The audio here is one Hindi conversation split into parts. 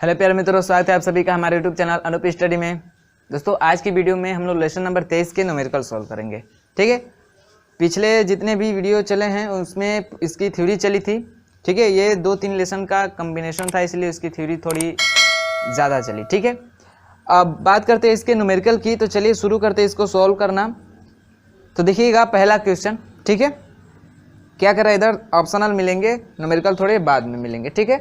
हेलो प्यारे मित्रों, स्वागत है आप सभी का हमारे यूट्यूब चैनल अनूप स्टडी में। दोस्तों आज की वीडियो में हम लोग लेसन नंबर 23 के न्यूमेरिकल सॉल्व करेंगे। ठीक है, पिछले जितने भी वीडियो चले हैं उसमें इसकी थ्योरी चली थी। ठीक है, ये 2-3 लेसन का कम्बिनेशन था, इसलिए इसकी थ्योरी थोड़ी ज़्यादा चली। ठीक है, अब बात करते हैं इसके न्यूमेरिकल की। तो चलिए शुरू करते हैं इसको सॉल्व करना। तो देखिएगा पहला क्वेश्चन। ठीक है, क्या कर रहा है, इधर ऑप्शनल मिलेंगे, न्यूमेरिकल थोड़े बाद में मिलेंगे। ठीक है,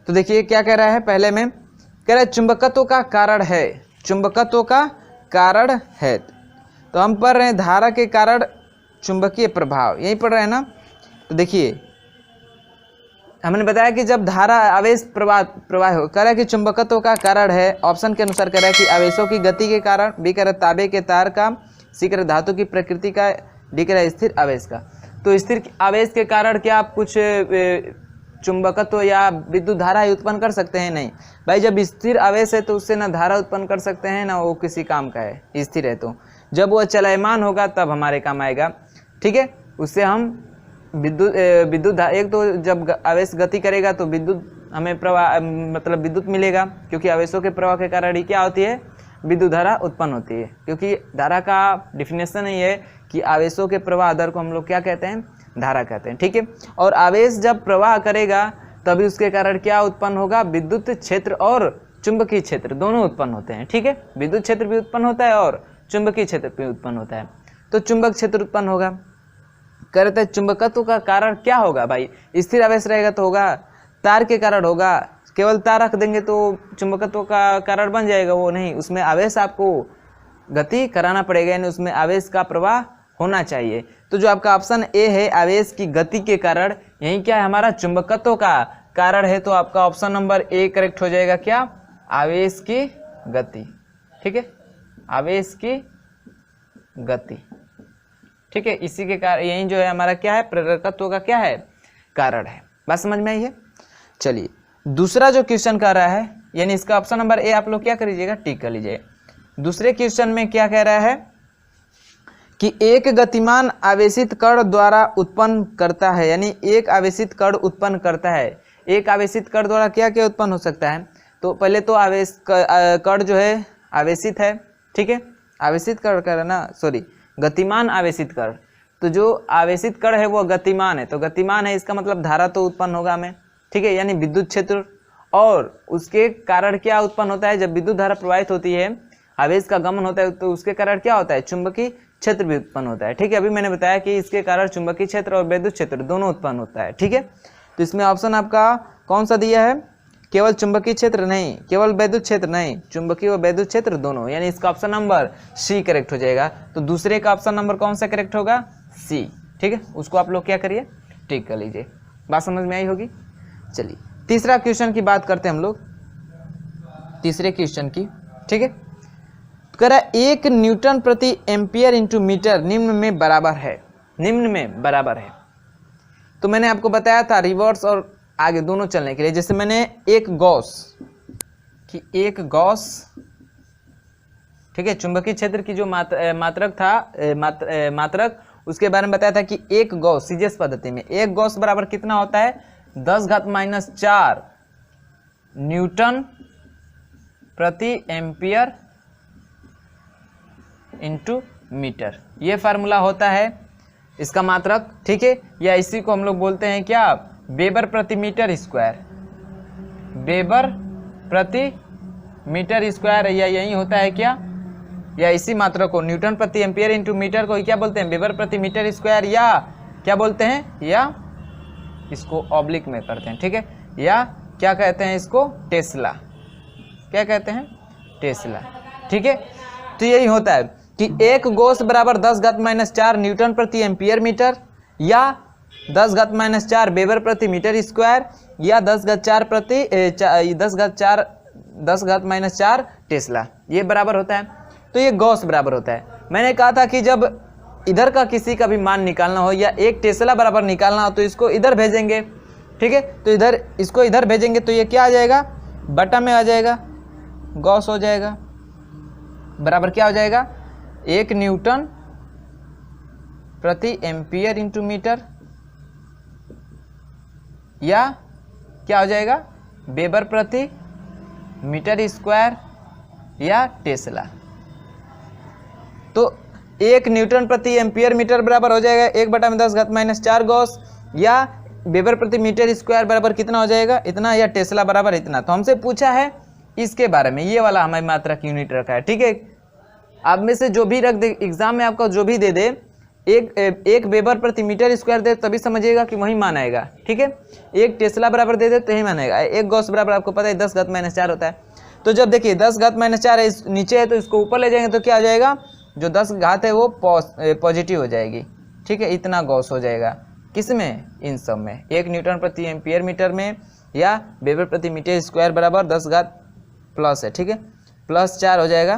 तो देखिए क्या कह रहा है। पहले में कह रहा है चुंबकत्व का कारण है, चुंबकत्व का कारण है। तो हम पढ़ रहे हैं धारा के कारण चुंबकीय प्रभाव, यही पढ़ रहे हैं ना। तो देखिए हमने बताया कि जब धारा आवेश प्रवाह हो, कह रहा है कि चुंबकत्व का कारण है। ऑप्शन के अनुसार कह रहा है कि आवेशों की गति के कारण, बी कह रहा है तांबे के तार का, सी कह रहा है धातु की प्रकृति का, डी कह रहा है स्थिर आवेश का। तो स्थिर आवेश के कारण क्या आप कुछ चुंबकत्व या विद्युत धारा ही उत्पन्न कर सकते हैं? नहीं भाई, जब स्थिर आवेश है तो उससे ना धारा उत्पन्न कर सकते हैं ना वो किसी काम का है। स्थिर है तो जब वो चलायमान होगा तब हमारे काम आएगा। ठीक है, उससे हम विद्युत एक तो जब आवेश गति करेगा तो विद्युत हमें प्रवाह मतलब विद्युत मिलेगा, क्योंकि आवेशों के प्रवाह के कारण ही क्या होती है, विद्युत धारा उत्पन्न होती है। क्योंकि धारा का डिफिनेशन ही है कि आवेशों के प्रवाह दर को हम लोग क्या कहते हैं, धारा कहते हैं। ठीक है, और आवेश जब प्रवाह करेगा तभी उसके कारण क्या उत्पन्न होगा, विद्युत क्षेत्र और चुंबकीय क्षेत्र दोनों उत्पन्न होते हैं। ठीक है, विद्युत क्षेत्र भी उत्पन्न होता है और चुंबकीय क्षेत्र भी उत्पन्न होता है। तो चुंबक क्षेत्र उत्पन्न होगा। कहते हैं चुंबकत्व का कारण क्या होगा भाई, स्थिर आवेश रहेगा तो होगा तार के कारण होगा। केवल तार रख देंगे तो चुंबकत्व का कारण बन जाएगा, वो नहीं, उसमें आवेश आपको गति कराना पड़ेगा, यानी उसमें आवेश का प्रवाह होना चाहिए। तो जो आपका ऑप्शन ए है आवेश की गति के कारण, यही क्या है हमारा चुंबकत्व का कारण है। तो आपका ऑप्शन नंबर ए करेक्ट हो जाएगा, क्या, आवेश की गति। ठीक है, आवेश की गति। ठीक है, इसी के कारण यही जो है हमारा क्या है, प्रेरकत्व का क्या है, कारण है। बात समझ में आई है। चलिए दूसरा जो क्वेश्चन कर रहा है, यानी इसका ऑप्शन नंबर ए आप लोग क्या कर लीजिएगा, टिक कर लीजिएगा। दूसरे क्वेश्चन में क्या कह रहा है कि एक गतिमान आवेशित कण द्वारा उत्पन्न करता है, यानी एक आवेशित कण उत्पन्न करता है। एक आवेशित कण द्वारा क्या क्या उत्पन्न हो सकता है। तो पहले तो आवेश कण जो है आवेशित है। ठीक है, आवेशित कण कर ना, सॉरी, गतिमान आवेशित कण। तो जो आवेशित कण है वो गतिमान है, तो गतिमान है इसका मतलब धारा तो उत्पन्न होगा हमें। ठीक है, यानी विद्युत क्षेत्र, और उसके कारण क्या उत्पन्न होता है, जब विद्युत धारा प्रवाहित होती है, आवेश का गमन होता है, तो उसके कारण क्या होता है, चुंबकीय क्षेत्र भी उत्पन्न होता है। ठीक है, अभी मैंने बताया कि इसके कारण चुंबकीय क्षेत्र और विद्युत क्षेत्र दोनों उत्पन्न होता है। ठीक है, तो इसमें ऑप्शन आपका कौन सा दिया है, केवल चुंबकीय क्षेत्र नहीं, केवल विद्युत क्षेत्र नहीं, चुंबकीय और विद्युत क्षेत्र दोनों, यानी इसका ऑप्शन नंबर सी करेक्ट हो जाएगा। तो दूसरे का ऑप्शन नंबर कौन सा करेक्ट होगा, सी। ठीक है, उसको आप लोग क्या करिए, टिक कर लीजिए। बात समझ में आई होगी। चलिए तीसरा क्वेश्चन की बात करते हैं हम लोग, तीसरे क्वेश्चन की। ठीक है, कह रहा है 1 न्यूटन प्रति एम्पियर इंटू मीटर निम्न में बराबर है, निम्न में बराबर है। तो मैंने आपको बताया था रिवर्स और आगे दोनों चलने के लिए। जैसे मैंने एक गॉस, ठीक है, चुंबकीय क्षेत्र की जो मात्रक था, मात्रक उसके बारे में बताया था कि एक गॉस सीजीएस पद्धति में एक गॉस बराबर कितना होता है, 10⁻⁴ न्यूटन प्रति एम्पियर इंटू मीटर, ये फार्मूला होता है इसका मात्रक। ठीक है, या इसी को हम लोग बोलते हैं क्या, वेबर प्रति मीटर स्क्वायर, वेबर प्रति मीटर स्क्वायर, या यही होता है क्या, या इसी मात्रक को न्यूटन प्रति एम्पियर इंटू मीटर को क्या बोलते हैं, वेबर प्रति मीटर स्क्वायर, या क्या बोलते हैं, या इसको ऑब्लिक में करते हैं। ठीक है, या क्या कहते हैं इसको, टेस्ला, क्या कहते हैं, टेस्ला। ठीक है, तो यही होता है कि एक गॉस बराबर 10⁻⁴ न्यूटन प्रति एम्पियर मीटर, या 10⁻⁴ वेबर प्रति मीटर स्क्वायर, या 10⁻⁴ टेस्ला, ये बराबर होता है। तो ये गॉस बराबर होता है। मैंने कहा था कि जब इधर का किसी का भी मान निकालना हो या एक टेस्ला बराबर निकालना हो तो इसको इधर भेजेंगे। ठीक है, तो इधर इसको इधर भेजेंगे तो ये क्या आ जाएगा, बटा में आ जाएगा, गॉस हो जाएगा, बराबर क्या हो जाएगा, 1 न्यूटन प्रति एम्पियर इंटू मीटर, या क्या हो जाएगा, वेबर प्रति मीटर स्क्वायर या टेस्ला। तो 1 न्यूटन प्रति एम्पियर मीटर बराबर हो जाएगा 1/10⁻⁴ गॉस, या वेबर प्रति मीटर स्क्वायर बराबर कितना हो जाएगा, इतना, या टेस्ला बराबर इतना। तो हमसे पूछा है इसके बारे में, ये वाला हमारी मात्रक यूनिट रखा है। ठीक है, आप में से जो भी रख दे एग्जाम में, आपका जो भी दे दे, एक वेबर प्रति मीटर स्क्वायर दे तभी समझिएगा कि वही मान आएगा। ठीक है, 1 टेस्ला बराबर दे दे तो यही मानेगा। 1 गॉस बराबर आपको पता है 10⁻⁴ होता है। तो जब देखिए 10⁻⁴ है, नीचे है तो इसको ऊपर ले जाएंगे तो क्या आ जाएगा, जो 10 घात है वो पॉजिटिव हो जाएगी। ठीक है, इतना गॉस हो जाएगा किसमें, इन सब में, 1 न्यूटन प्रति एम्पियर मीटर में, या वेबर प्रति मीटर स्क्वायर बराबर 10 घात प्लस है। ठीक है, +4 हो जाएगा,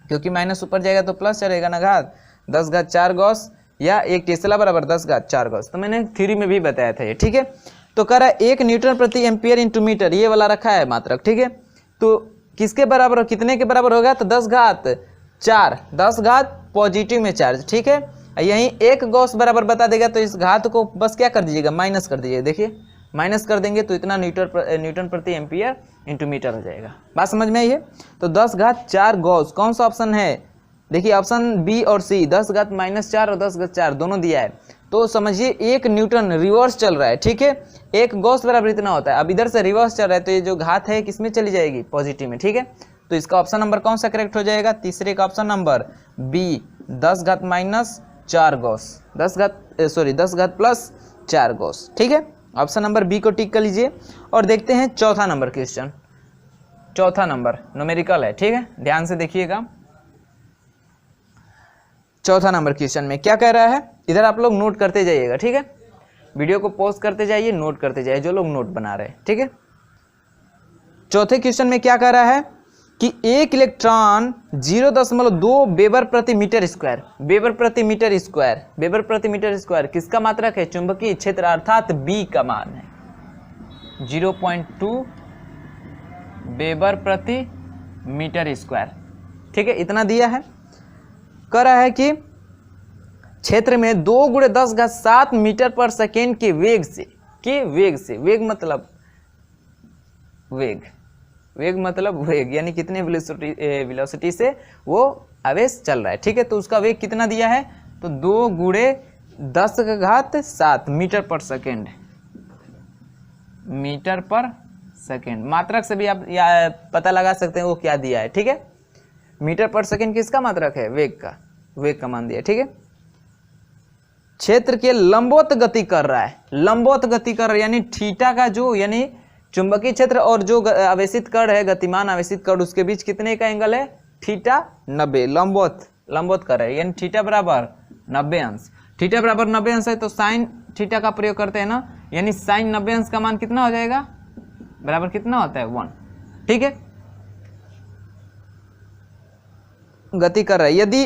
क्योंकि माइनस ऊपर जाएगा तो प्लस चलेगा ना घात, 10⁻⁴ गॉस, या 1 टेस्ला बराबर 10⁻⁴ गॉस। तो मैंने थ्योरी में भी बताया था ये। ठीक है, तो कह रहा है 1 न्यूटन प्रति एम्पियर इंटू मीटर, ये वाला रखा है मात्रक। ठीक है, तो किसके बराबर, कितने के बराबर होगा, तो 10⁻⁴, 10 घात पॉजिटिव में चार्ज। ठीक है, यहीं 1 गॉस बराबर बता देगा तो इस घात को बस क्या कर दीजिएगा, माइनस कर दीजिएगा। देखिए माइनस कर देंगे तो इतना न्यूटन प्रति एम्पियर इंटू मीटर हो जाएगा। बात समझ में आई है। तो 10⁻⁴ गॉस कौन सा ऑप्शन है, देखिए ऑप्शन बी और सी, 10⁻⁻⁴ और 10⁻⁴ दोनों दिया है। तो समझिए 1 न्यूटन रिवर्स चल रहा है। ठीक है, 1 गॉस बराबर इतना होता है। अब इधर से रिवर्स चल रहा है तो ये जो घात है किसमें चली जाएगी, पॉजिटिव में। ठीक है, तो इसका ऑप्शन नंबर कौन सा करेक्ट हो जाएगा, तीसरे का option number B, 10⁻⁴ gauss, 10⁻+4 gauss. ठीक है, ऑप्शन नंबर बी को टिक कर लीजिए। और देखते हैं चौथा नंबर क्वेश्चन। चौथा नंबर न्यूमेरिकल है। ठीक है, ध्यान से देखिएगा। चौथा नंबर क्वेश्चन में क्या कह रहा है, इधर आप लोग नोट करते जाइएगा। ठीक है, वीडियो को पॉज करते जाइए, नोट करते जाइए जो लोग नोट बना रहे हैं। ठीक है, चौथे क्वेश्चन में क्या कह रहा है कि 1 इलेक्ट्रॉन 0.2 वेबर प्रति मीटर स्क्वायर, वेबर प्रति मीटर स्क्वायर, वेबर प्रति मीटर स्क्वायर किसका मात्रक है, चुंबकीय क्षेत्र अर्थात बी का मान है 0.2 वेबर प्रति मीटर स्क्वायर। ठीक है, इतना दिया है। कह रहा है कि क्षेत्र में 2 × 10⁻⁷ मीटर पर सेकेंड के वेग से, वेग मतलब वेग यानी कितने वेलोसिटी से वो आवेश चल रहा है। ठीक है, तो उसका वेग कितना दिया है, तो 2 × 10⁻⁷ मीटर पर सेकेंड। मात्रक से भी आप पता लगा सकते हैं वो क्या दिया है। ठीक है, मीटर पर सेकेंड किसका मात्रक है, वेग का मान दिया। ठीक है, क्षेत्र के लंबवत गति कर रहा है, लंबवत गति कर रहा है, यानी थीटा का जो, यानी चुंबकीय क्षेत्र और जो आवेशित कण है, गतिमान आवेशित कण, उसके बीच कितने का एंगल है, थीटा 90, लंबवत कर रहा है, यानी थीटा बराबर 90 अंश। थीटा बराबर 90 अंश है तो साइन थीटा का प्रयोग करते हैं ना, यानी साइन 90 अंश का मान कितना हो जाएगा, बराबर कितना होता है, 1। ठीक है, गति कर रहा है। यदि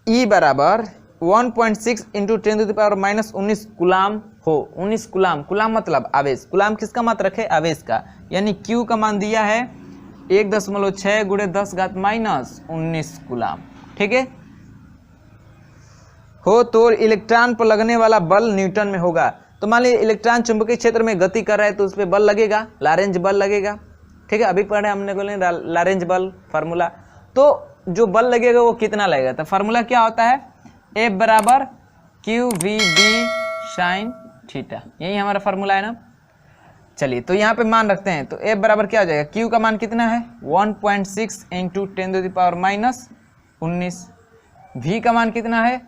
E बराबर 1.6 × 10⁻⁻19 कूलाम हो, 19 कूलाम मतलब आवेश, कूलाम किसका मात्रक है, आवेश का, यानी Q का मान दिया है 1.6 × 10⁻⁻19 कूलाम। ठीक है, हो तो इलेक्ट्रॉन पर लगने वाला बल न्यूटन में होगा। तो मान लीजिए इलेक्ट्रॉन चुंबकीय क्षेत्र में गति कर रहा है तो उस पर बल लगेगा, लारेंज बल लगेगा। ठीक है, अभी पढ़े हमने बोले लारेंज बल फार्मूला, तो जो बल लगेगा वो कितना लगेगा, तो फार्मूला क्या होता है, F बराबर QVB साइन थीटा, यही हमारा फार्मूला है ना। चलिए तो यहाँ पे मान रखते हैं, तो F बराबर क्या हो जाएगा, Q का मान कितना है 1.6 × 10⁻⁻19, V का मान कितना है,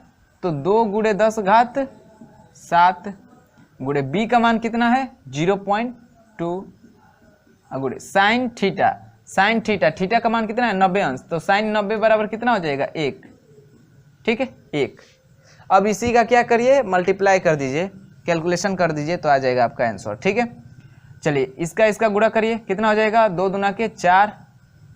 तो 2 × 10⁻⁷, गुणे B का मान कितना है 0.2, गुणे साइन थीटा, थीटा का मान कितना है 90 अंश, तो साइन 90 बराबर कितना हो जाएगा 1। ठीक है, 1। अब इसी का क्या करिए, मल्टीप्लाई कर दीजिए, कैलकुलेशन कर दीजिए तो आ जाएगा आपका आंसर। ठीक है, चलिए इसका गुणा करिए, कितना हो जाएगा, 2 दूना के 4,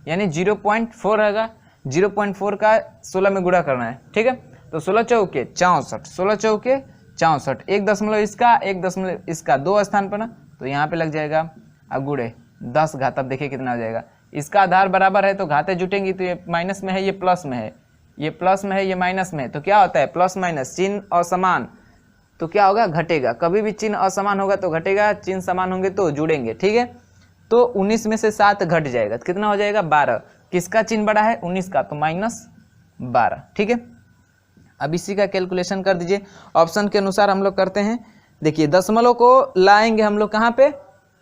यानी 0.4 रहेगा। 0.4 का 16 में गुणा करना है। ठीक है, तो 16 चौके 64, 16 चौके 64, 1 दशमलव इसका 1 दशमलव इसका 2 स्थान पर ना, तो यहाँ पे लग जाएगा। अब गुणे 10 घात, अब देखिए कितना हो जाएगा, इसका आधार बराबर है तो घातें जुटेंगी, तो ये माइनस में है, ये प्लस में है, ये प्लस में है, ये माइनस में है, तो क्या होता है प्लस माइनस चिन्ह असमान, तो क्या होगा घटेगा। कभी भी चिन्ह असमान होगा तो घटेगा, चिन्ह समान होंगे तो जुड़ेंगे। ठीक है, तो 19 में से 7 घट जाएगा तो कितना हो जाएगा 12। किसका चिन्ह बड़ा है 19 का, तो -12। ठीक है, अब इसी का कैलकुलेशन कर दीजिए। ऑप्शन के अनुसार हम लोग करते हैं। देखिए दशमलव को लाएंगे हम लोग कहाँ पे,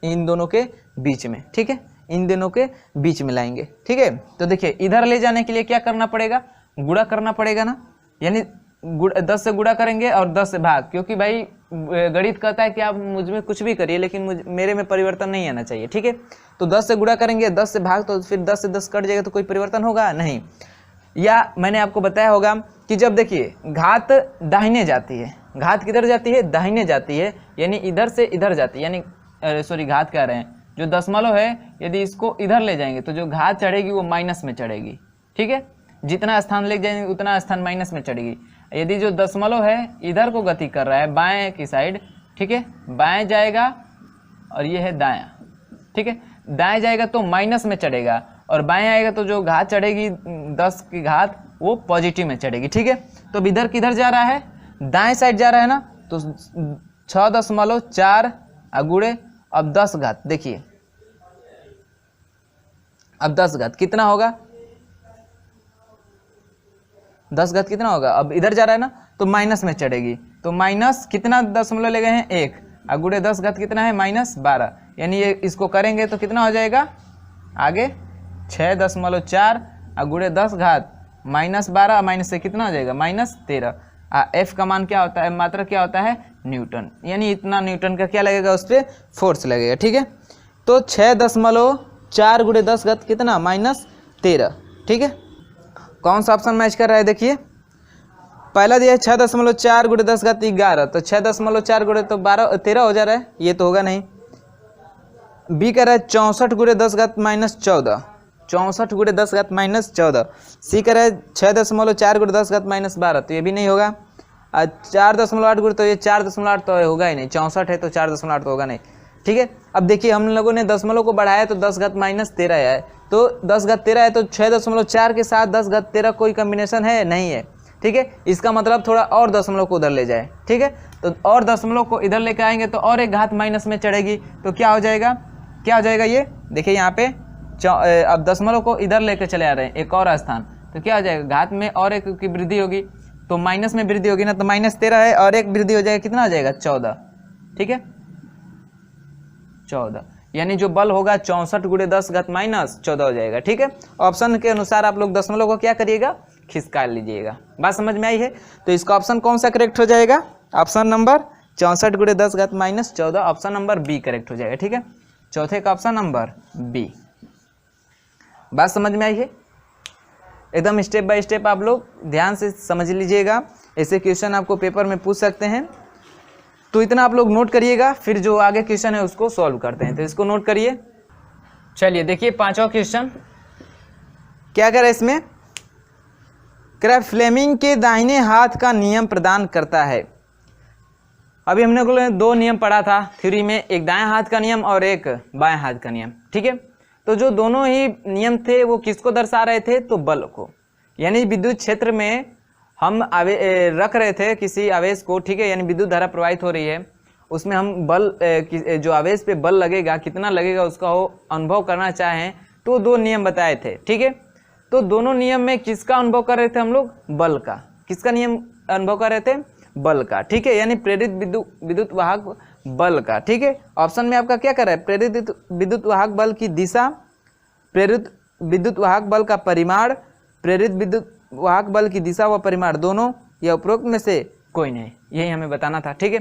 इन दोनों के बीच में। ठीक है, इन दोनों के बीच में लाएंगे। ठीक है, तो देखिए इधर ले जाने के लिए क्या करना पड़ेगा, गुणा करना पड़ेगा ना, यानी 10 से गुणा करेंगे और 10 से भाग, क्योंकि भाई गणित कहता है कि आप मुझ में कुछ भी करिए लेकिन मेरे में परिवर्तन नहीं आना चाहिए। ठीक है, तो 10 से गुणा करेंगे, 10 से भाग, तो फिर 10 से 10 कट जाएगा तो कोई परिवर्तन होगा नहीं। या मैंने आपको बताया होगा कि जब देखिए घात दाहिने जाती है, घात किधर जाती है, दाहिने जाती है, यानी इधर से इधर जाती है, यानी सॉरी घात कह रहे हैं, जो दशमलव है यदि इसको इधर ले जाएंगे तो जो घात चढ़ेगी वो माइनस में चढ़ेगी। ठीक है, जितना स्थान ले जाएंगे उतना स्थान माइनस में चढ़ेगी। यदि जो दशमलव है इधर को गति कर रहा है बाएं की साइड, ठीक है, बाएं जाएगा और ये है दायां। ठीक है, दाएं जाएगा तो माइनस में चढ़ेगा और बाएं आएगा तो जो घात चढ़ेगी 10 की घात वो पॉजिटिव में चढ़ेगी। ठीक है, तो अब इधर किधर जा रहा है, दाएं साइड जा रहा है ना, तो 6.4 गुणे अब 10 घात, देखिए अब 10 घात कितना होगा, 10 घात कितना होगा, अब इधर जा रहा है ना तो माइनस में चढ़ेगी, तो माइनस कितना दशमलव ले गए हैं 1 गुणे 10 घात कितना है -12, यानी ये इसको करेंगे तो कितना हो जाएगा आगे 6.4 गुणे 10 घात -12, माइनस से कितना हो जाएगा -13। एफ का मान क्या होता है, मात्रा क्या होता है न्यूटन, यानी इतना न्यूटन का क्या लगेगा उस पर फोर्स लगेगा। ठीक है, तो 6.4 गुणे 10 घात कितना -13। ठीक है, कौन सा ऑप्शन मैच कर रहा है, देखिए पहला दिया है 6.4 गुणे 10 घात 11, तो 6.4 गुणे तो 13 हो जा रहा है, ये तो होगा नहीं। बी कह रहा है 64 गुणे 10 घात -14, 64 गुणे 10 घात -14। सी कह रहा है 6.4 गुणे 10 घात -12, तो ये भी नहीं होगा। 4.8 गुणे तो ये 4.8 तो होगा ही नहीं, 64 है तो 4.8 तो होगा नहीं। ठीक है, अब देखिए हम लोगों ने दशमलव को बढ़ाया तो 10 घात -13 है, तो 10 घात 13 है तो 6.4 के साथ 10 घात 13 कोई कम्बिनेशन है नहीं है। ठीक है, इसका मतलब थोड़ा और दशमलव को उधर ले जाए। ठीक है, तो और दशमलव को इधर लेकर आएंगे तो और एक घात माइनस में चढ़ेगी, तो क्या हो जाएगा, क्या हो जाएगा, ये देखिए यहाँ पे अब दशमलव को इधर लेकर चले आ रहे हैं एक और स्थान, तो क्या हो जाएगा घात में और एक की वृद्धि होगी तो माइनस में वृद्धि होगी ना, तो -13 है और एक वृद्धि हो जाएगा, कितना हो जाएगा 14। ठीक है, 14, यानी जो बल होगा 64 गुणे 10 घात -14 हो जाएगा। ठीक है, ऑप्शन के अनुसार आप लोग दशमलव को क्या करिएगा, खिसका लीजिएगा। बात समझ में आई है, तो इसका ऑप्शन कौन सा करेक्ट हो जाएगा, ऑप्शन नंबर 64 गुणे 10 घात -14, ऑप्शन नंबर बी करेक्ट हो जाएगा। ठीक है, चौथे का ऑप्शन नंबर बी। बात समझ में आई है, एकदम स्टेप बाय स्टेप आप लोग ध्यान से समझ लीजिएगा, ऐसे क्वेश्चन आपको पेपर में पूछ सकते हैं, तो इतना आप लोग नोट करिएगा, फिर जो आगे क्वेश्चन है उसको सॉल्व करते हैं, तो इसको नोट करिए। चलिए देखिए पांचवा क्वेश्चन क्या करें इसमें, फ्लेमिंग के दाहिने हाथ का नियम प्रदान करता है। अभी हमने को दो नियम पढ़ा था थ्योरी में, एक दाएं हाथ का नियम और एक बाएं हाथ का नियम। ठीक है, तो जो दोनों ही नियम थे वो किसको दर्शा रहे थे, तो बल को, यानी विद्युत क्षेत्र में हम रख रहे थे किसी आवेश को। ठीक है, यानी विद्युत धारा प्रवाहित हो रही है, उसमें हम बल जो आवेश पे बल लगेगा कितना लगेगा उसका वो अनुभव करना चाहें तो दो नियम बताए थे। ठीक है, तो दोनों नियम में किसका अनुभव कर रहे थे हम लोग, बल का। किसका नियम अनुभव कर रहे थे, बल का। ठीक है, यानी प्रेरित विद्युत वाहक बल का। ठीक है, ऑप्शन में आपका क्या कर रहा है, प्रेरित विद्युत वाहक बल की दिशा, प्रेरित विद्युत वाहक बल का परिमाण, प्रेरित विद्युत वाहक बल की दिशा व परिमाण दोनों, या उपरोक्त में से कोई नहीं, यही हमें बताना था। ठीक है,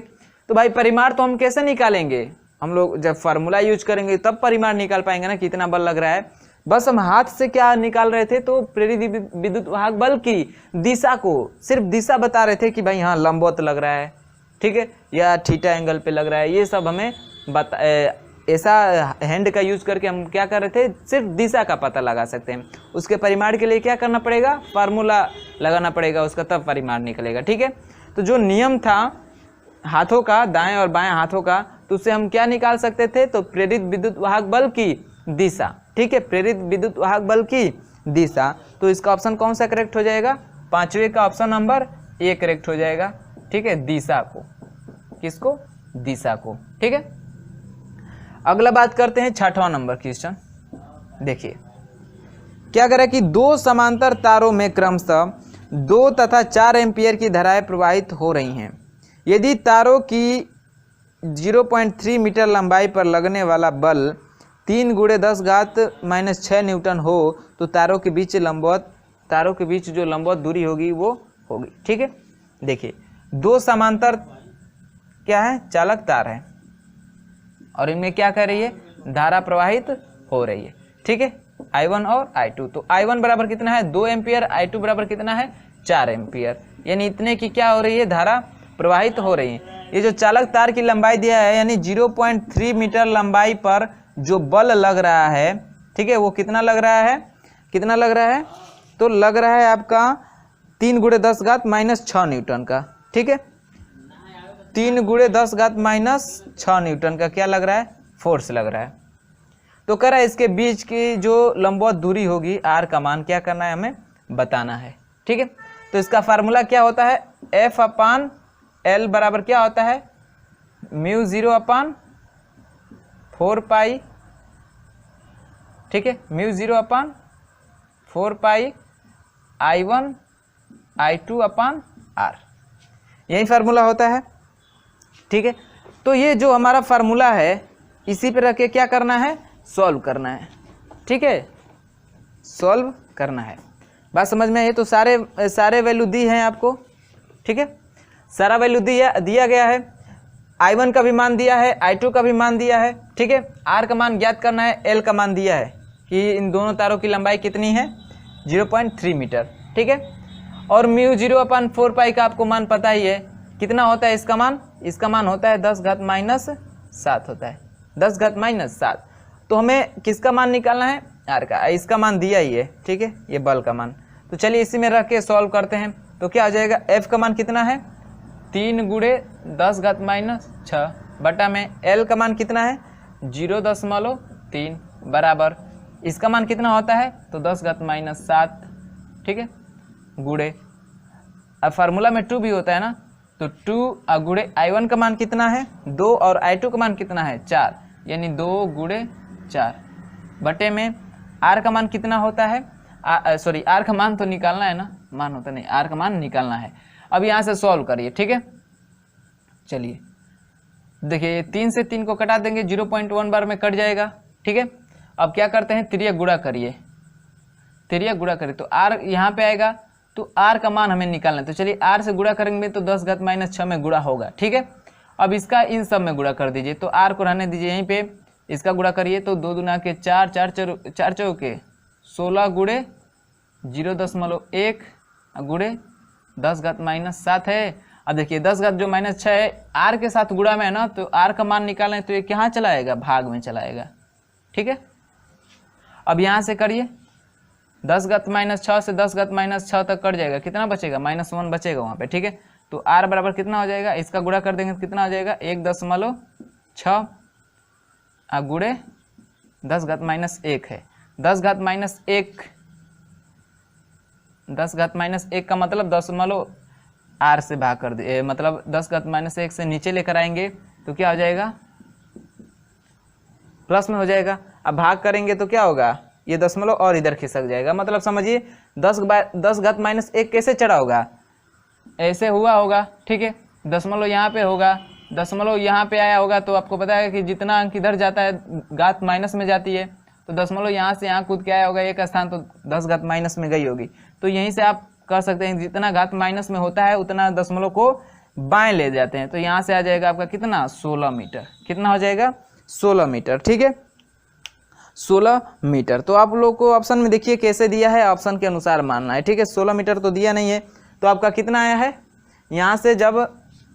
तो भाई परिमाण तो हम कैसे निकालेंगे, हम लोग जब फार्मूला यूज करेंगे तब परिमाण निकाल पाएंगे ना, कितना बल लग रहा है। बस हम हाथ से क्या निकाल रहे थे, तो प्रेरित विद्युत वाहक बल की दिशा को, सिर्फ दिशा बता रहे थे कि भाई हाँ लंबवत लग रहा है, ठीक है, या थीटा एंगल पे लग रहा है, ये सब हमें ऐसा हैंड का यूज करके हम क्या कर रहे थे, सिर्फ दिशा का पता लगा सकते हैं। उसके परिमाण के लिए क्या करना पड़ेगा, फार्मूला लगाना पड़ेगा उसका, तब परिमाण निकलेगा। ठीक है, तो जो नियम था हाथों का, दाएं और बाएं हाथों का, तो उससे हम क्या निकाल सकते थे, तो प्रेरित विद्युत वाहक बल की दिशा। ठीक है, प्रेरित विद्युत वाहक बल की दिशा, तो इसका ऑप्शन कौन सा करेक्ट हो जाएगा, पांचवे का ऑप्शन नंबर ए करेक्ट हो जाएगा। ठीक है, दिशा को, किसको, दिशा को। ठीक है, अगला बात करते हैं 6वां नंबर क्वेश्चन। देखिए क्या करें कि दो समांतर तारों में क्रमशः 2 तथा 4 एम्पियर की धाराएं प्रवाहित हो रही हैं। यदि तारों की 0.3 मीटर लंबाई पर लगने वाला बल 3 × 10⁻⁻6 न्यूटन हो तो तारों के बीच जो लंबवत दूरी होगी वो होगी। ठीक है, देखिए दो समांतर क्या है, चालक तार है और इनमें क्या कर रही है, धारा प्रवाहित हो रही है। ठीक है, I1 और I2। तो I1 बराबर कितना है 2 एम्पियर, I2 बराबर कितना है 4 एम्पियर, यानी इतने की क्या हो रही है, धारा प्रवाहित हो रही है। ये जो चालक तार की लंबाई दिया है यानी 0.3 मीटर लंबाई पर जो बल लग रहा है, ठीक है, वो कितना लग रहा है, तो लग रहा है आपका 3 × 10⁻⁻6 न्यूटन का। ठीक है, 3 × 10⁻⁻6 न्यूटन का क्या लग रहा है, फोर्स लग रहा है। तो कह रहा है इसके बीच की जो लंबवत दूरी होगी आर का मान क्या करना है, हमें बताना है। ठीक है, तो इसका फार्मूला क्या होता है, F/L बराबर क्या होता है, μ0/4π। ठीक है, μ0/4π I1 I2/R, यही फार्मूला होता है। ठीक है, तो ये जो हमारा फार्मूला है इसी पे रख के क्या करना है, सॉल्व करना है। ठीक है, सॉल्व करना है, बात समझ में आई। तो सारे वैल्यू दी हैं आपको। ठीक है, सारा वैल्यू दिया गया है, I1 का भी मान दिया है, I2 का भी मान दिया है। ठीक है, R का मान ज्ञात करना है, L का मान दिया है कि इन दोनों तारों की लंबाई कितनी है 0.3 मीटर। ठीक है, और μ0/4π का आपको मान पता ही है, कितना होता है इसका मान होता है 10⁻⁷ होता है, 10⁻⁷। तो हमें किसका मान निकालना है, R का, इसका मान दिया ही है। ठीक है, ये बल का मान। तो चलिए इसी में रख के सॉल्व करते हैं। तो क्या हो जाएगा, F का मान कितना है 3 × 10⁻⁶ बटा में L का मान कितना है 0.3 बराबर इसका मान कितना होता है तो 10⁻⁷। ठीक है, गुड़े, अब फार्मूला में 2 भी होता है ना, तो 2 गुड़े I1 का मान कितना है 2 और I2 का मान कितना है 4, यानी 2 × 4 बटे में R का मान कितना होता है, सॉरी R का मान तो निकालना है ना, मान होता नहीं, R का मान निकालना है। अब यहाँ से सॉल्व करिए। ठीक है, चलिए देखिए 3 से 3 को कटा देंगे, 0.1 बार में कट जाएगा। ठीक है, अब क्या करते हैं, तिर्यक गुणा करिए, तो R यहाँ पे आएगा, तो R का मान हमें निकालना है। तो चलिए R से गुणा करेंगे तो 10⁻⁶ में गुणा होगा। ठीक है, अब इसका इन सब में गुणा कर दीजिए, तो R को रहने दीजिए यहीं पे, इसका गुणा करिए तो 2 दूना के 4, 4 चौके 16 × 0.1 गुणे 10⁻⁷ है। अब देखिए 10⁻⁻6 है, R के साथ गुणा में है ना, तो R का मान निकालना है तो ये कहाँ चला आएगा, भाग में चला आएगा। ठीक है, अब यहाँ से करिए 10⁻⁶ से 10⁻�6 तक कट जाएगा, कितना बचेगा -1 बचेगा वहाँ पे। ठीक है, तो R बराबर कितना हो जाएगा, इसका गुणा कर देंगे तो कितना हो जाएगा 1.6 गुणे 10⁻⁻1 है। 10⁻1 का मतलब 10 R से भाग कर दे, मतलब 10⁻1 से नीचे लेकर आएंगे तो क्या हो जाएगा, प्लस में हो जाएगा। अब भाग करेंगे तो क्या होगा, ये दशमलव और इधर खिसक जाएगा, मतलब समझिए 10⁻1 कैसे चढ़ा होगा, ऐसे हुआ होगा। ठीक है, दशमलव यहाँ पे होगा, दशमलव यहाँ पे आया होगा, तो आपको पता है कि जितना अंक इधर जाता है घात माइनस में जाती है, तो दशमलव यहाँ से यहाँ कूद के आया होगा एक स्थान, तो 10⁻- में गई होगी। तो यहीं से आप कर सकते हैं, जितना घात माइनस में होता है उतना दशमलव को बाएं ले जाते हैं, तो यहाँ से आ जाएगा आपका कितना 16 मीटर, कितना हो जाएगा 16 मीटर। ठीक है, 16 मीटर। तो आप लोग को ऑप्शन में देखिए कैसे दिया है, ऑप्शन के अनुसार मानना है। ठीक है, 16 मीटर तो दिया नहीं है, तो आपका कितना आया है, यहाँ से जब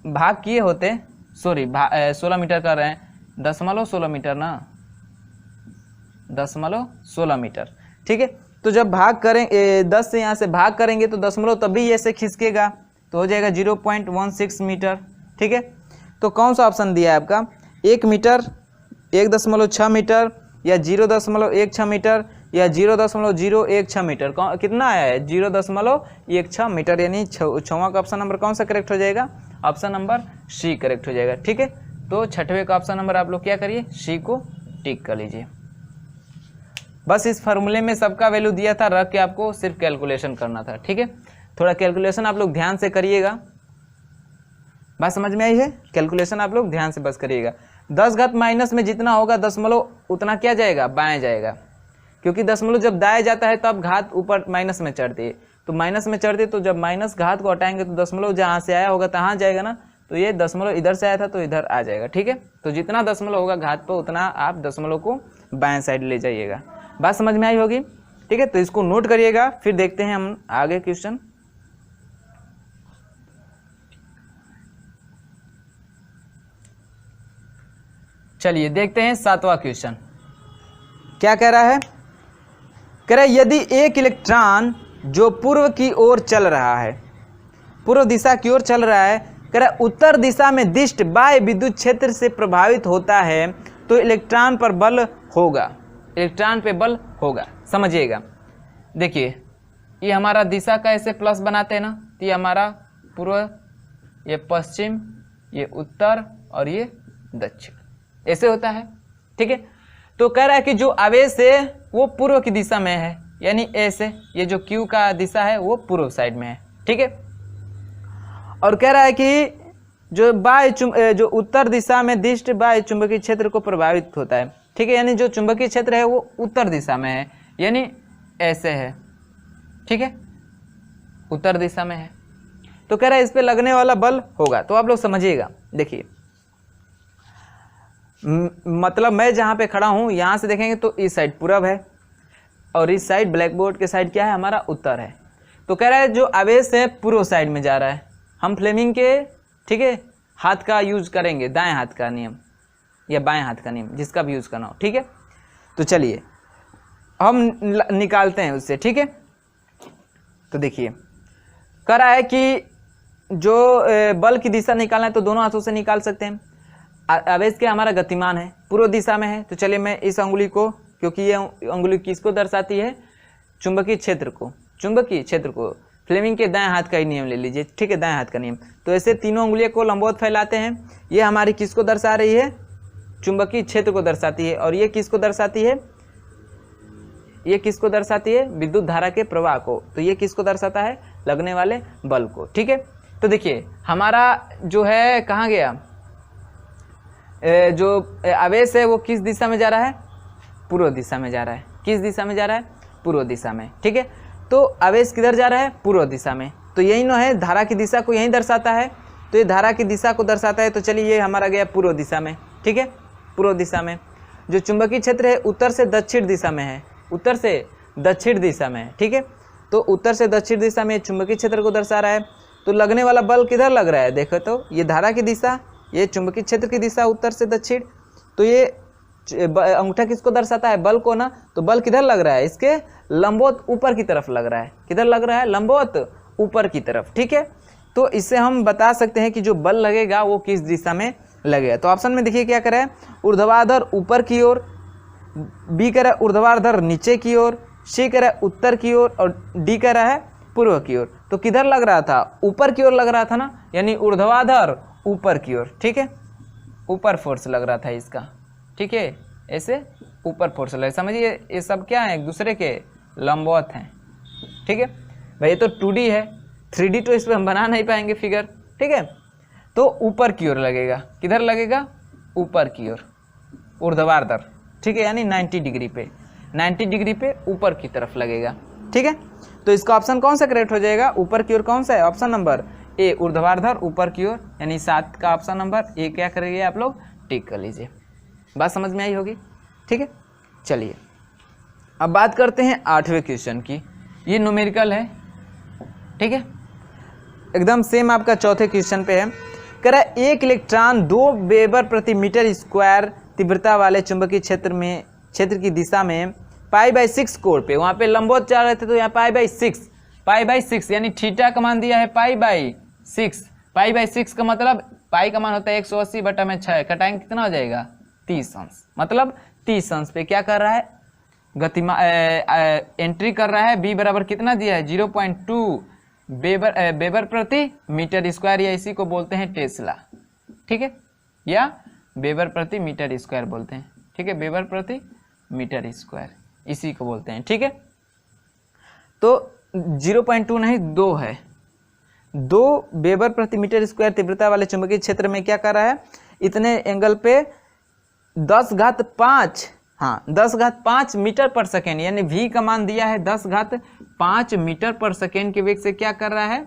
भाग किए होते, सॉरी 16 मीटर कर रहे हैं, 16 मीटर ना, 16 मीटर। ठीक है, तो जब भाग करें 10 से यहाँ से भाग करेंगे तो दशमलव तभी ऐसे खिसकेगा, तो हो जाएगा 0.16 मीटर। ठीक है, तो कौन सा ऑप्शन दिया है आपका, 1 मीटर, 1.6 मीटर, या 0.16 मीटर, या 0.016 मीटर, कितना आया है 0.16 मीटर, यानी 6वां का ऑप्शन नंबर कौन सा करेक्ट हो जाएगा, ऑप्शन नंबर सी करेक्ट हो जाएगा। ठीक है, तो 6वें का ऑप्शन नंबर आप लोग क्या करिए, सी को टिक कर लीजिए। बस इस फार्मूले में सबका वैल्यू दिया था, रख के आपको सिर्फ कैलकुलेशन करना था। ठीक है, थोड़ा कैलकुलेशन आप लोग ध्यान से करिएगा। बात समझ में आई है? कैलकुलेशन आप लोग ध्यान से बस करिएगा। 10 घात माइनस में जितना होगा दशमलव उतना क्या जाएगा, बाएं जाएगा, क्योंकि दशमलव जब दाएं जाता है तब घात ऊपर माइनस में चढ़ती है, तो माइनस में चढ़ती है, तो जब माइनस घात को हटाएंगे तो दशमलव जहाँ से आया होगा तहाँ जाएगा ना, तो ये दशमलव इधर से आया था तो इधर आ जाएगा। ठीक है, तो जितना दशमलव होगा घात पर उतना आप दशमलव को बाएं साइड ले जाइएगा। बात समझ में आई होगी? ठीक है, तो इसको नोट करिएगा, फिर देखते हैं हम आगे क्वेश्चन। चलिए देखते हैं 7वां क्वेश्चन क्या कह रहा है। कह रहा है यदि एक इलेक्ट्रॉन जो पूर्व की ओर चल रहा है, पूर्व दिशा की ओर चल रहा है, कह रहा है उत्तर दिशा में दिष्ट बाह्य विद्युत क्षेत्र से प्रभावित होता है तो इलेक्ट्रॉन पर बल होगा, इलेक्ट्रॉन पे बल होगा। समझिएगा, देखिए ये हमारा दिशा का ऐसे प्लस बनाते हैं ना, तो ये हमारा पूर्व, ये पश्चिम, ये उत्तर और ये दक्षिण, ऐसे होता है। ठीक है, तो कह रहा है कि जो आवेश है वो पूर्व की दिशा में है, यानी ऐसे, ये जो Q का दिशा है वो पूर्व साइड में है। ठीक है, और कह रहा है कि जो उत्तर दिशा में दिष्ट बाह्य चुंबकीय क्षेत्र को प्रभावित होता है। ठीक है, यानी जो चुंबकीय क्षेत्र है वो उत्तर दिशा में है, यानी ऐसे है। ठीक है, उत्तर दिशा में है, तो कह रहा है इस पे लगने वाला बल होगा। तो आप लोग समझिएगा, देखिए मतलब मैं जहाँ पे खड़ा हूँ यहाँ से देखेंगे तो इस साइड पूरब है और इस साइड ब्लैक बोर्ड के साइड क्या है, हमारा उत्तर है। तो कह रहा है जो आवेश है पूर्व साइड में जा रहा है। हम फ्लेमिंग के, ठीक है, हाथ का यूज करेंगे, दाएं हाथ का नियम या बाएं हाथ का नियम, जिसका भी यूज करना हो। ठीक है, तो चलिए हम निकालते हैं उससे। ठीक है, तो देखिए कह रहा है कि जो बल की दिशा निकालना है तो दोनों हाथों से निकाल सकते हैं। आवेश के हमारा गतिमान है, पूर्व दिशा में है, तो चलिए मैं इस अंगुली को, क्योंकि ये अंगुली किसको दर्शाती है, चुंबकीय क्षेत्र को, चुंबकीय क्षेत्र को, फ्लेमिंग के दाएं हाथ का ही नियम ले लीजिए। ठीक है, दाएं हाथ का नियम। तो ऐसे तीनों अंगुलियों को लंबवत फैलाते हैं। ये हमारी किसको दर्शा रही है, चुंबकीय क्षेत्र को दर्शाती है, और ये किसको दर्शाती है, ये किसको दर्शाती है, विद्युत धारा के प्रवाह को। तो ये किसको दर्शाता है, लगने वाले बल को। ठीक है, तो देखिए हमारा जो है कहाँ गया, जो आवेश है वो किस दिशा में जा रहा है, पूर्व दिशा में जा रहा है। किस दिशा में जा रहा है, पूर्व दिशा में। ठीक है, तो आवेश किधर जा रहा है, पूर्व दिशा में, तो यही ना है, धारा की दिशा को यही दर्शाता है, तो ये धारा की दिशा को दर्शाता है। तो चलिए ये हमारा गया पूर्व दिशा में। ठीक है, पूर्व दिशा में जो चुंबकीय क्षेत्र है उत्तर से दक्षिण दिशा में है, उत्तर से दक्षिण दिशा में है। ठीक है, तो उत्तर से दक्षिण दिशा में चुंबकीय क्षेत्र को दर्शा रहा है। तो लगने वाला बल किधर लग रहा है, देखो तो ये धारा की दिशा, ये चुंबकीय क्षेत्र की दिशा उत्तर से दक्षिण, तो ये अंगूठा किसको दर्शाता है, बल को ना। तो बल किधर लग रहा है, इसके लंबवत ऊपर की तरफ लग रहा है। किधर लग रहा है, लंबवत ऊपर की तरफ। ठीक है, तो इससे हम बता सकते हैं कि जो बल लगेगा वो किस दिशा में लगेगा। तो ऑप्शन में देखिए क्या करें, ऊर्ध्वाधर ऊपर की ओर, बी कह रहा है ऊर्ध्वाधर नीचे की ओर, सी कह रहा है उत्तर की ओर, और डी कह रहा है पूर्व की ओर। तो किधर लग रहा था, ऊपर की ओर लग रहा था ना, यानी ऊर्ध्वाधर ऊपर की ओर। ठीक है, ऊपर फोर्स लग रहा था इसका। ठीक है, ऐसे ऊपर फोर्स लग, समझिए ये सब क्या है, एक दूसरे के लंबवत हैं। ठीक है भाई, ये तो 2D है, 3D तो इस पर हम बना नहीं पाएंगे फिगर। ठीक है, तो ऊपर की ओर लगेगा। किधर लगेगा, ऊपर की ओर, ऊर्ध्वाधर। ठीक है, यानी 90 डिग्री पे, 90 डिग्री पे ऊपर की तरफ लगेगा। ठीक है, तो इसका ऑप्शन कौन सा करेक्ट हो जाएगा, ऊपर की ओर कौन सा है, ऑप्शन नंबर ए, ऊर्ध्वाधर ऊपर की ओर, यानी 7 का ऑप्शन नंबर ए क्या करेंगे आप लोग, टिक कर लीजिए। बात समझ में आई होगी। ठीक है, चलिए अब बात करते हैं 8वें क्वेश्चन की। ये न्यूमेरिकल है। ठीक है, एकदम सेम आपका चौथे क्वेश्चन पे है। कह रहा है एक इलेक्ट्रॉन 2 वेबर प्रति मीटर स्क्वायर तीव्रता वाले चुंबकीय क्षेत्र की दिशा में π/6 कोण पे, वहाँ पे लंबवत जा रहे थे, तो यहाँ π/6 यानी थीटा का मान दिया है π/6। π/6 का मतलब पाई का मान होता है 180/6, कटाएंगे कितना हो जाएगा, 30 अंश। मतलब 30 अंश पे क्या कर रहा है, एंट्री कर रहा है। बी बराबर कितना दिया है, 0.2 वेबर प्रति मीटर स्क्वायर, या इसी को बोलते हैं टेस्ला। ठीक है, या वेबर प्रति मीटर स्क्वायर बोलते हैं। ठीक ठीक है, वेबर प्रति मीटर स्क्वायर, इसी को बोलते हैं। ठीक है, तो 0.2 नहीं 2 है, 2 वेबर प्रति मीटर स्क्वायर तीव्रता वाले चुंबकीय क्षेत्र में क्या कर रहा है, इतने एंगल पे 10⁵ हाँ 10⁵ मीटर पर सेकेंड, यानी v का मान दिया है 10⁵ मीटर पर सेकेंड के वेग से क्या कर रहा है,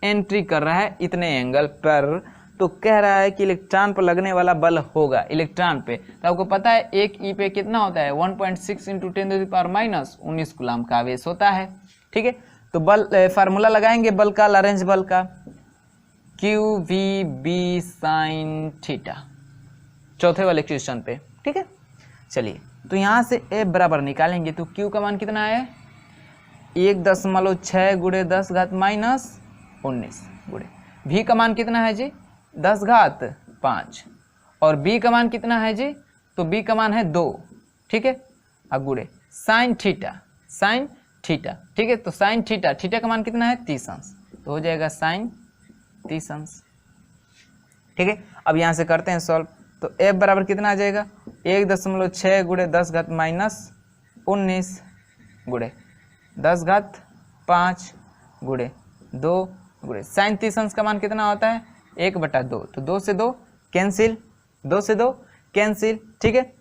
एंट्री कर रहा है इतने एंगल पर। तो कह रहा है कि इलेक्ट्रॉन पर लगने वाला बल होगा, इलेक्ट्रॉन पे, तो आपको पता है एक ई पे कितना होता है, 1.6 × 10⁻⁻19 कूलम का आवेश होता है। ठीक है, तो बल फार्मूला लगाएंगे बल का, लॉरेंज बल का, QVB sin थीटा, चौथे वाले क्वेश्चन पे। ठीक है, चलिए तो यहाँ से F बराबर निकालेंगे, तो Q का मान कितना है 1.6 × 10⁻⁻19 गुणे, V का मान कितना है जी 10⁵5 और B का मान कितना है जी, तो B का मान है 2। ठीक है, अब गुणे साइन थीटा, ठीक है, तो साइन थीटा का मान कितना है 30 अंश, तो हो जाएगा साइन 30 अंश। ठीक है, अब यहाँ से करते हैं सॉल्व, तो F बराबर कितना आ जाएगा 1.6 × 10⁻⁻19 गुणे 10⁵5 गुणे 2 गुणे साइन 30 अंश का मान कितना होता है 1/2, तो 2 से 2 कैंसिल, 2 से 2 कैंसिल। ठीक है,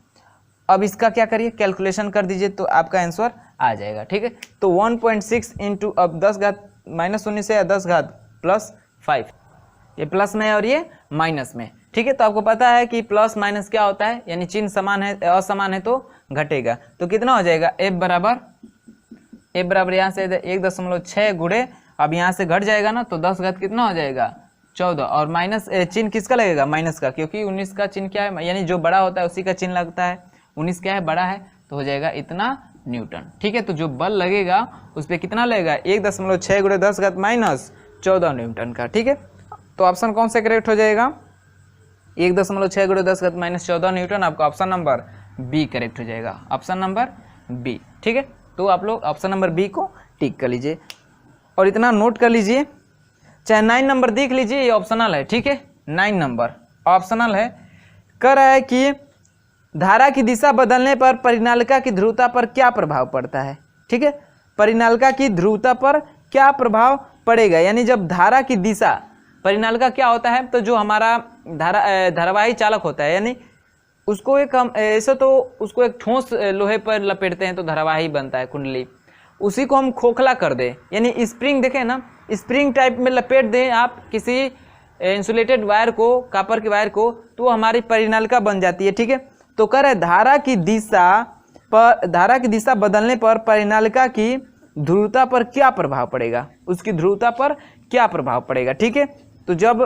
अब इसका क्या करिए कैलकुलेशन कर दीजिए, तो आपका आंसर आ जाएगा। ठीक है, तो 1.6 इंटू अब 10⁻⁻19 है 10⁻+5, ये प्लस में है और ये माइनस में। ठीक है, तो आपको पता है कि प्लस माइनस क्या होता है, यानी चिन्ह समान है असमान है तो घटेगा, तो कितना हो जाएगा F बराबर यहाँ से 1.6 गुणे, अब यहाँ से घट जाएगा ना, तो 10 कितना हो जाएगा 14, और माइनस चिन्ह किसका लगेगा माइनस का, क्योंकि 19 का चिन्ह क्या है, यानी जो बड़ा होता है उसी का चिन्ह लगता है, 19 क्या है बड़ा है, तो हो जाएगा इतना न्यूटन। ठीक है, तो जो बल लगेगा उस पर कितना लगेगा 1.6 × 10⁻14 न्यूटन का। ठीक है, तो ऑप्शन कौन सा करेक्ट हो जाएगा 1.6 × 10⁻14 न्यूटन, आपका ऑप्शन नंबर बी करेक्ट हो जाएगा, ऑप्शन नंबर बी। ठीक है, तो आप लोग ऑप्शन नंबर बी को टिक कर लीजिए और इतना नोट कर लीजिए, चाहे 9 नंबर देख लीजिए, ये ऑप्शनल है। ठीक है, 9 नंबर ऑप्शनल है। कह रहा है कि धारा की दिशा बदलने पर परिनालिका की ध्रुवता पर क्या प्रभाव पड़ता है। ठीक है, परिनालिका की ध्रुवता पर क्या प्रभाव पड़ेगा, यानी जब धारा की दिशा, परिनालिका क्या होता है, तो जो हमारा धारावाही चालक होता है, यानी उसको एक हम ऐसे तो उसको एक ठोस लोहे पर लपेटते हैं तो धारावाही बनता है कुंडली, उसी को हम खोखला कर दें, यानी स्प्रिंग देखें ना, स्प्रिंग टाइप में लपेट दें आप किसी इंसुलेटेड वायर को, कॉपर के वायर को, तो हमारी परिनालिका बन जाती है। ठीक है, तो कह रहे धारा की दिशा बदलने पर परिनालिका की ध्रुवता पर क्या प्रभाव पड़ेगा, उसकी ध्रुवता पर क्या प्रभाव पड़ेगा। ठीक है, तो जब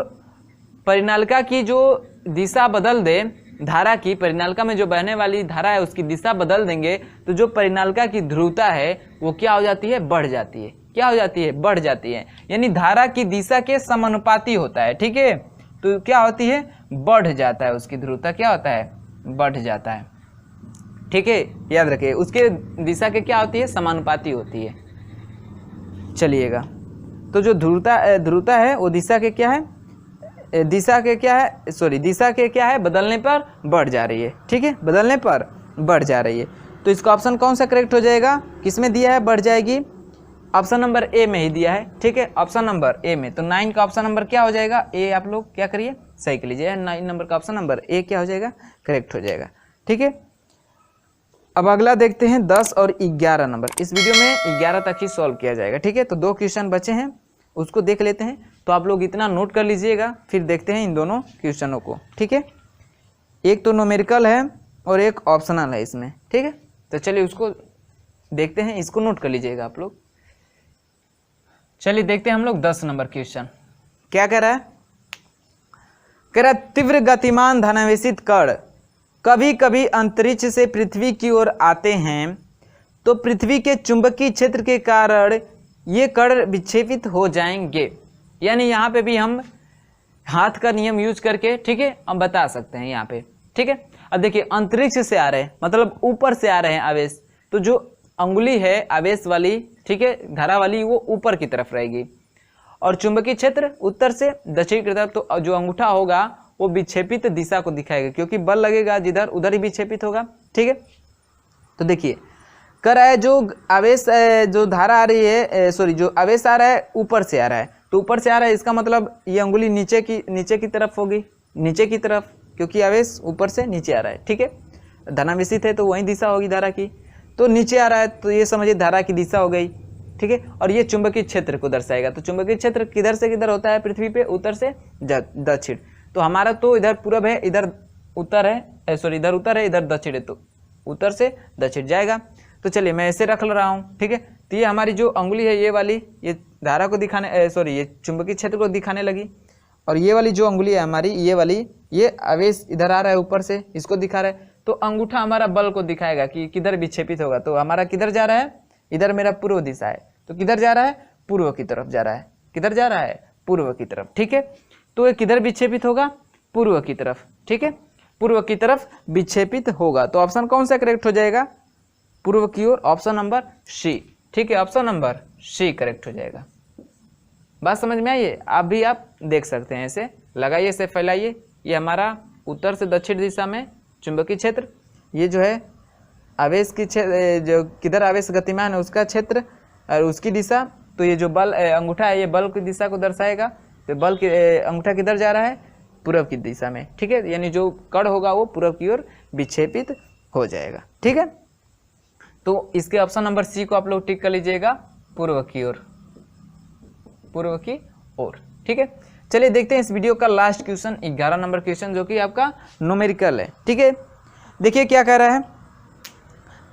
परिनालिका की जो दिशा बदल दे, धारा की, परिनालिका में जो बहने वाली धारा है उसकी दिशा बदल देंगे, तो जो परिनालिका की ध्रुवता है वो क्या हो जाती है, बढ़ जाती है। क्या हो जाती है, बढ़ जाती है, यानी धारा की दिशा के समानुपाती होता है। ठीक है, तो क्या होती है, बढ़ जाता है, उसकी ध्रुवता क्या होता है, बढ़ जाता है। ठीक है, याद रखिए, उसके दिशा के क्या होती है, समानुपाती होती है। चलिएगा, तो जो ध्रुवता है वो दिशा के क्या है, दिशा के क्या है, बदलने पर बढ़ जा रही है। ठीक है, बदलने पर बढ़ जा रही है, तो इसका ऑप्शन कौन सा करेक्ट हो जाएगा, किसमें दिया है बढ़ जाएगी, ऑप्शन नंबर ए में ही दिया है। ठीक है, ऑप्शन नंबर ए में, तो 9 का ऑप्शन नंबर क्या हो जाएगा, ए। आप लोग क्या करिए, सही कर लीजिए, 9 नंबर का ऑप्शन नंबर ए क्या हो जाएगा, करेक्ट हो जाएगा। ठीक है, अब अगला देखते हैं 10 और 11 नंबर। इस वीडियो में 11 तक ही सॉल्व किया जाएगा। ठीक है, तो 2 क्वेश्चन बचे हैं, उसको देख लेते हैं। तो आप लोग इतना नोट कर लीजिएगा, फिर देखते हैं इन दोनों क्वेश्चनों को। ठीक है, एक तो न्यूमेरिकल है और एक ऑप्शनल है इसमें। ठीक है, तो चलिए उसको देखते हैं, इसको नोट कर लीजिएगा आप लोग। चलिए देखते हैं हम लोग 10 नंबर क्वेश्चन क्या कह रहा है। कह रहा है तीव्र गतिमान धनावेशित कण कभी कभी अंतरिक्ष से पृथ्वी की ओर आते हैं, तो पृथ्वी के चुंबकीय क्षेत्र के कारण ये कण विक्षेपित हो जाएंगे। यानी यहाँ पे भी हम हाथ का नियम यूज करके, ठीक है, हम बता सकते हैं यहाँ पे। ठीक है, अब देखिए अंतरिक्ष से आ रहे हैं, मतलब ऊपर से आ रहे हैं आवेश, तो जो अंगुली है आवेश वाली, ठीक है, धारा वाली, वो ऊपर की तरफ रहेगी, और चुंबकीय क्षेत्र उत्तर से दक्षिण की तरफ, तो जो अंगूठा होगा वो विक्षेपित दिशा को दिखाएगा, क्योंकि बल लगेगा जिधर उधर ही विक्षेपित होगा। ठीक है। तो देखिए कर रहा है जो आवेश जो धारा आ रही है सॉरी जो आवेश आ रहा है ऊपर से आ रहा है, तो ऊपर से आ रहा है इसका मतलब ये अंगुली नीचे की तरफ होगी, नीचे की तरफ, क्योंकि आवेश ऊपर से नीचे आ रहा है। ठीक है, धनावेशित है तो वही दिशा होगी धारा की, तो नीचे आ रहा है तो ये समझिए धारा की दिशा हो गई। ठीक है, और ये चुंबकीय क्षेत्र को दर्शाएगा। तो चुंबकीय क्षेत्र किधर से किधर होता है पृथ्वी पे? उत्तर से दक्षिण। तो हमारा तो इधर पूरब है, इधर उत्तर है, सॉरी इधर उत्तर है, इधर दक्षिण है, तो उत्तर से दक्षिण जाएगा। तो चलिए मैं ऐसे रख रहा हूँ। ठीक है, तो ये हमारी जो अंगुली है ये वाली, ये धारा को दिखाने सॉरी ये चुंबकीय क्षेत्र को दिखाने लगी, और ये वाली जो अंगुली है हमारी ये वाली, ये आवेश इधर आ रहा है ऊपर से, इसको दिखा रहा है। तो अंगूठा हमारा बल को दिखाएगा कि किधर विक्षेपित होगा। तो हमारा किधर जा रहा है? इधर मेरा पूर्व दिशा है, तो किधर जा रहा है? पूर्व की तरफ जा रहा है। किधर जा रहा है? पूर्व की तरफ। ठीक है, तो ये किधर विक्षेपित होगा? पूर्व की तरफ। ठीक है, पूर्व की तरफ विक्षेपित होगा। तो ऑप्शन कौन सा करेक्ट हो जाएगा? पूर्व की ओर, ऑप्शन नंबर सी। ठीक है, ऑप्शन नंबर सी करेक्ट हो जाएगा। बात समझ में आई है? आप भी आप देख सकते हैं, ऐसे लगाइए, ऐसे फैलाइए। ये हमारा उत्तर से दक्षिण दिशा में चुंबकीय क्षेत्र, ये जो है आवेश की क्षेत्र, जो किधर आवेश गतिमान है उसका क्षेत्र और उसकी दिशा। तो ये जो बल अंगूठा है ये बल की दिशा को दर्शाएगा। तो बल की अंगूठा किधर जा रहा है? पूर्व की दिशा में। ठीक है, यानी जो कण होगा वो पूर्व की ओर विक्षेपित हो जाएगा। ठीक है, तो इसके ऑप्शन नंबर सी को आप लोग टिक कर लीजिएगा, पूर्व की ओर, पूर्व की ओर। ठीक है, चलिए देखते हैं इस वीडियो का लास्ट क्वेश्चन, 11 नंबर क्वेश्चन, जो कि आपका न्यूमेरिकल है। ठीक है, देखिए क्या कह रहा है।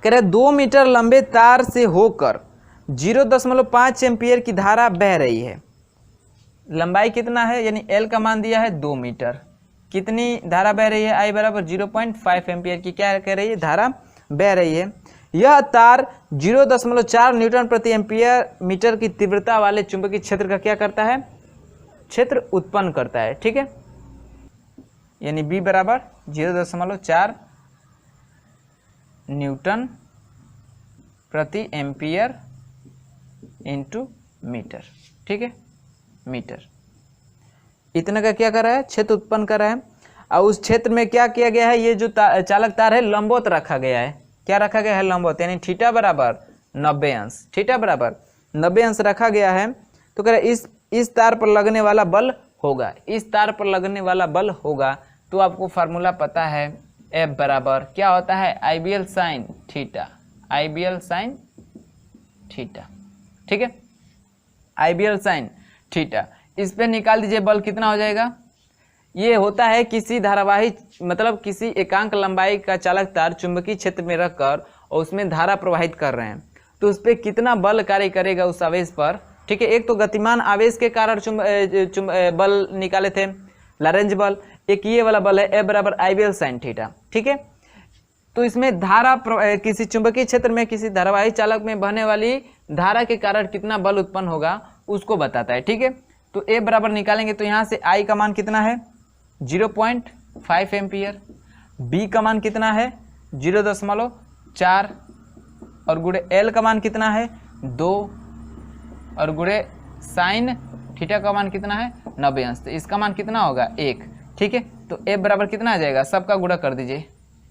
कह रहा है 2 मीटर लंबे तार से होकर 0.5 एम्पियर की धारा बह रही है। लंबाई कितना है? यानी एल का मान दिया है 2 मीटर। कितनी धारा बह रही है? आई बराबर 0.5 एम्पियर की क्या कह रही है? धारा बह रही है। यह तार 0.4 न्यूटन प्रति एम्पियर मीटर की तीव्रता वाले चुंबकीय क्षेत्र का क्या करता है? क्षेत्र उत्पन्न करता है। ठीक है, यानी बी बराबर 0.4 न्यूटन प्रति एम्पियर इंटू मीटर। ठीक है, मीटर इतना का क्या कर रहा है? क्षेत्र उत्पन्न कर रहा है। और उस क्षेत्र में क्या किया गया है? ये जो चालक तार है लंबवत रखा गया है। क्या रखा गया है? लंबवत, यानी थीटा बराबर 90 अंश। थीटा बराबर 90 अंश रखा गया है। तो कह रहा है इस तार पर लगने वाला बल होगा, इस तार पर लगने वाला बल होगा। तो आपको फार्मूला पता है, F बराबर क्या होता है? IBL sine theta, IBL sine theta. ठीक है, IBL साइन थीटा। इस पे निकाल दीजिए, बल कितना हो जाएगा? ये होता है किसी धारावाही मतलब किसी एकांक लंबाई का चालक तार चुंबकीय क्षेत्र में रखकर और उसमें धारा प्रवाहित कर रहे हैं, तो उस पर कितना बल कार्य करेगा उस आवेश पर। ठीक है, एक तो गतिमान आवेश के कारण बल निकाले थे, लॉरेंज बल। एक ये वाला बल है F बराबर IBL साइन थीटा। ठीक है, तो इसमें धारा किसी चुंबकीय क्षेत्र में किसी धारावाही चालक में बहने वाली धारा के कारण कितना बल उत्पन्न होगा उसको बताता है। ठीक है, तो A बराबर निकालेंगे तो यहाँ से I का मान कितना है? 0.5 एम्पियर। B का मान कितना है? 0.4 और गुणे L का मान कितना है? 2 और गुणे साइन थीटा का मान कितना है? 90 अंश। तो इसका मान कितना होगा? 1। ठीक है, तो F बराबर कितना आ जाएगा? सबका गुणा कर दीजिए,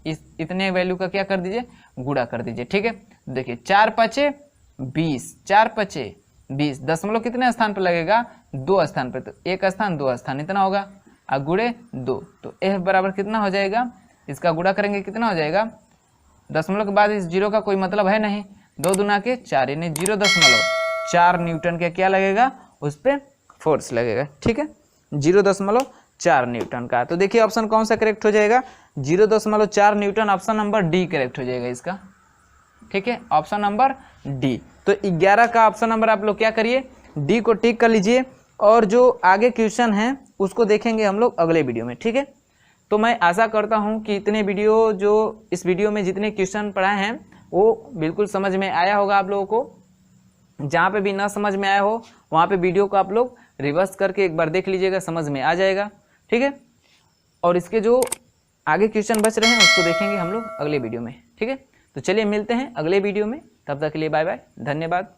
इस इतने वैल्यू का क्या कर दीजिए? गुणा कर दीजिए। ठीक है, देखिए 4 5 20, 4 5 20, दशमलव कितने स्थान पर लगेगा? 2 स्थान पर। तो 1 स्थान 2 स्थान इतना होगा, और गुणे 2। तो F बराबर कितना हो जाएगा? इसका गुणा करेंगे कितना हो जाएगा? दशमलव के बाद इस जीरो का कोई मतलब है नहीं, 2 दूना के 4 यानी 0.4 न्यूटन का क्या लगेगा? उस पर फोर्स लगेगा। ठीक है, 0.4 न्यूटन का। तो देखिए ऑप्शन कौन सा करेक्ट हो जाएगा? 0.4 Newton, option number D correct हो जाएगा इसका। ठीक है, ऑप्शन नंबर डी। तो 11 का ऑप्शन नंबर आप लोग क्या करिए? डी को टिक कर लीजिए, और जो आगे क्वेश्चन हैं उसको देखेंगे हम लोग अगले वीडियो में। ठीक है, तो मैं आशा करता हूं कि इतने वीडियो जो इस वीडियो में जितने क्वेश्चन पढ़ाए हैं वो बिल्कुल समझ में आया होगा आप लोगों को। जहाँ पे भी ना समझ में आया हो वहाँ पे वीडियो को आप लोग रिवर्स करके एक बार देख लीजिएगा, समझ में आ जाएगा। ठीक है, और इसके जो आगे क्वेश्चन बच रहे हैं उसको देखेंगे हम लोग अगले वीडियो में। ठीक है, तो चलिए मिलते हैं अगले वीडियो में, तब तक के लिए बाय बाय, धन्यवाद।